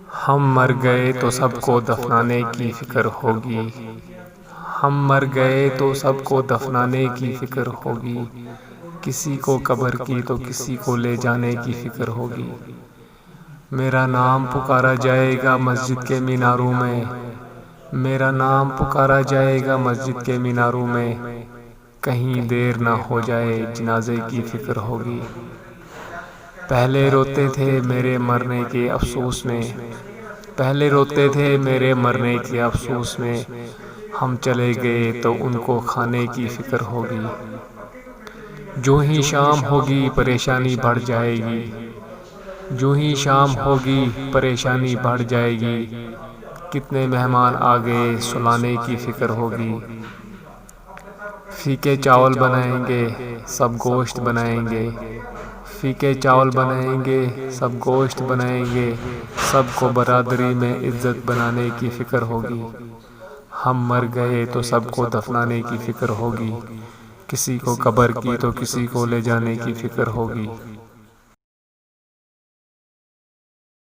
ہم مر گئے تو سب کو دفنانے کی فکر ہوگی، ہم مر گئے تو سب کو دفنانے کی فکر ہوگی، کسی کو قبر کی تو کسی کو لے جانے کی فکر ہوگی۔ میرا نام پکارا جائے گا مسجد کے میناروں میں، میرا نام پکارا جائے گا مسجد کے میناروں میں، کہیں دیر نہ ہو جائے جنازے کی فکر ہوگی۔ پہلے روتے تھے میرے مرنے کے افسوس میں، پہلے روتے تھے میرے مرنے کے افسوس میں، ہم چلے گئے تو ان کو کھانے کی فکر ہوگی۔ جو ہی شام ہوگی پریشانی بڑھ جائے گی، جو ہی شام ہوگی پریشانی بڑھ جائے گی، کتنے مہمان آ گئے سلانے کی فکر ہوگی۔ پھیکے چاول بنائیں گے سب گوشت بنائیں گے، پھیکے چاول بنائیں گے سب گوشت بنائیں گے، سب کو برادری میں عزت بنانے کی فکر ہوگی۔ ہم مر گئے تو سب کو دفنانے کی فکر ہوگی، کسی کو قبر کی تو کسی کو لے جانے کی فکر ہوگی۔